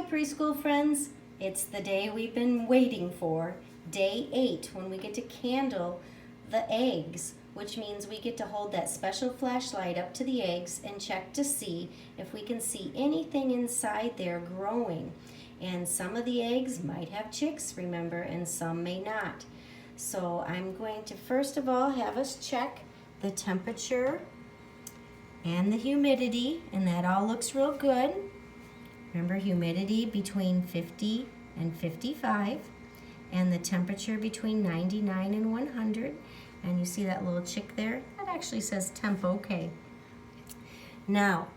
Hi preschool friends, it's the day we've been waiting for, day 8, when we get to candle the eggs, which means we get to hold that special flashlight up to the eggs and check to see if we can see anything inside there growing. And some of the eggs might have chicks, remember, and some may not. So I'm going to first of all have us check the temperature and the humidity, and that all looks real good. Remember, humidity between 50 and 55, and the temperature between 99 and 100. And you see that little chick there? That actually says temp okay. Now,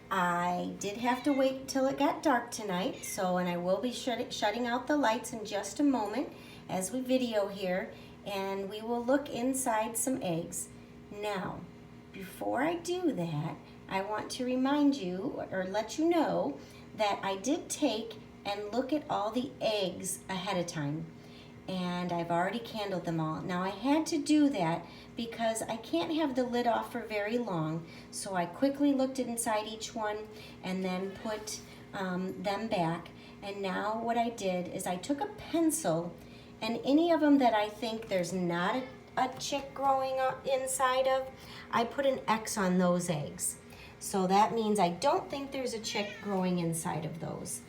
I did have to wait till it got dark tonight, and I will be shutting out the lights in just a moment as we video here, and we will look inside some eggs. Now, before I do that, I want to remind you or let you know that I did take and look at all the eggs ahead of time, and I've already candled them all. Now I had to do that because I can't have the lid off for very long, so I quickly looked inside each one and then put them back. And now what I did is I took a pencil, and any of them that I think there's not a chick growing up inside of, I put an X on those eggs. So that means I don't think there's a chick growing inside of those.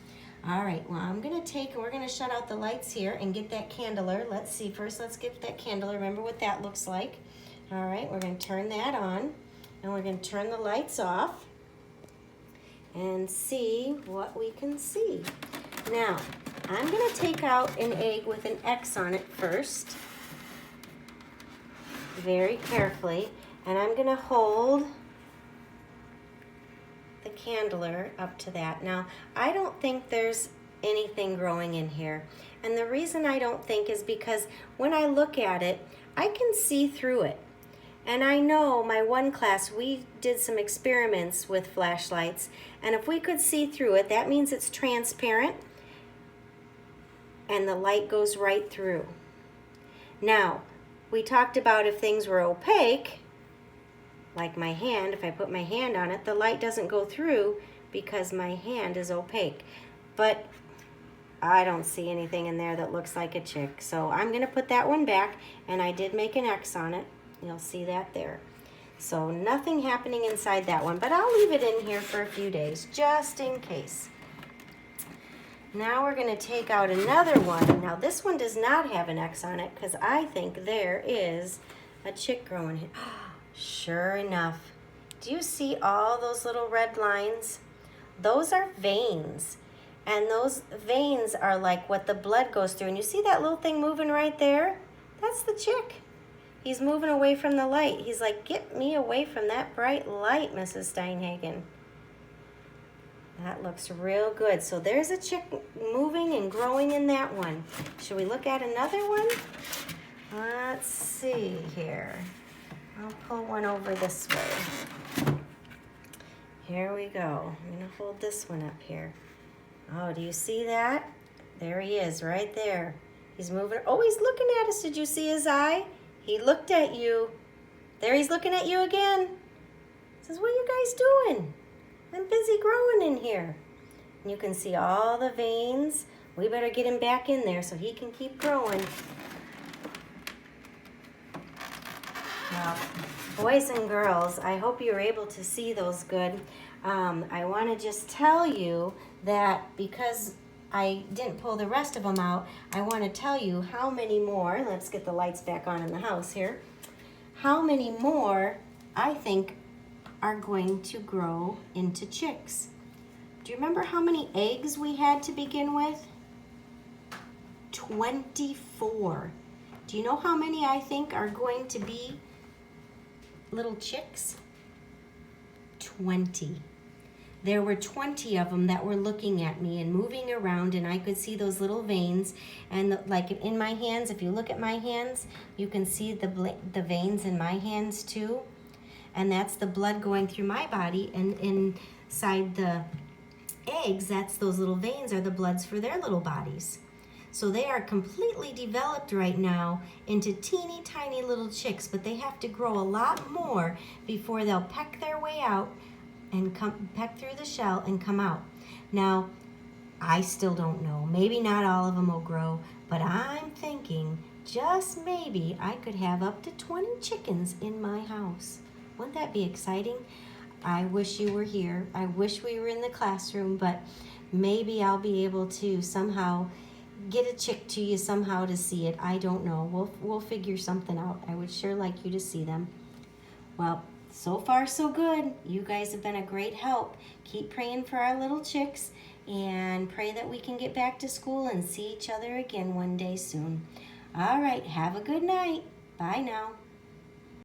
All right, well, we're gonna shut out the lights here and get that candler. Let's see, first let's get that candler. Remember what that looks like. All right, we're gonna turn that on, and we're gonna turn the lights off and see what we can see. Now, I'm gonna take out an egg with an X on it first, very carefully, and I'm gonna hold the candler up to that. Now, I don't think there's anything growing in here. And the reason I don't think is because when I look at it, I can see through it. And I know my one class, we did some experiments with flashlights, and if we could see through it, that means it's transparent and the light goes right through. Now, we talked about if things were opaque, like my hand, if I put my hand on it, the light doesn't go through because my hand is opaque. But I don't see anything in there that looks like a chick. So I'm gonna put that one back, and I did make an X on it. You'll see that there. So nothing happening inside that one, but I'll leave it in here for a few days, just in case. Now we're gonna take out another one. Now this one does not have an X on it because I think there is a chick growing here. Sure enough. Do you see all those little red lines? Those are veins. And those veins are like what the blood goes through. And you see that little thing moving right there? That's the chick. He's moving away from the light. He's like, get me away from that bright light, Mrs. Steinhagen. That looks real good. So there's a chick moving and growing in that one. Should we look at another one? Let's see here. I'll pull one over this way. Here we go. I'm gonna hold this one up here. Oh, do you see that? There he is, right there. He's moving. Oh, he's looking at us. Did you see his eye? He looked at you. There, he's looking at you again. He says, what are you guys doing? I'm busy growing in here. And you can see all the veins. We better get him back in there so he can keep growing. Now, boys and girls, I hope you were able to see those good. I want to just tell you that because I didn't pull the rest of them out, I want to tell you how many more, let's get the lights back on in the house here, how many more I think are going to grow into chicks. Do you remember how many eggs we had to begin with? 24. Do you know how many I think are going to be little chicks? 20. There were 20 of them that were looking at me and moving around, and I could see those little veins. And like in my hands, if you look at my hands, you can see the veins in my hands too. And that's the blood going through my body, and inside the eggs, that's those little veins are the bloods for their little bodies. So they are completely developed right now into teeny tiny little chicks, but they have to grow a lot more before they'll peck their way out and peck through the shell and come out. Now, I still don't know. Maybe not all of them will grow, but I'm thinking just maybe I could have up to 20 chickens in my house. Wouldn't that be exciting? I wish you were here. I wish we were in the classroom, but maybe I'll be able to somehow get a chick to you somehow to see it. I don't know. We'll figure something out. I would sure like you to see them. Well, so far so good. You guys have been a great help. Keep praying for our little chicks and pray that we can get back to school and see each other again one day soon. All right, have a good night. Bye now.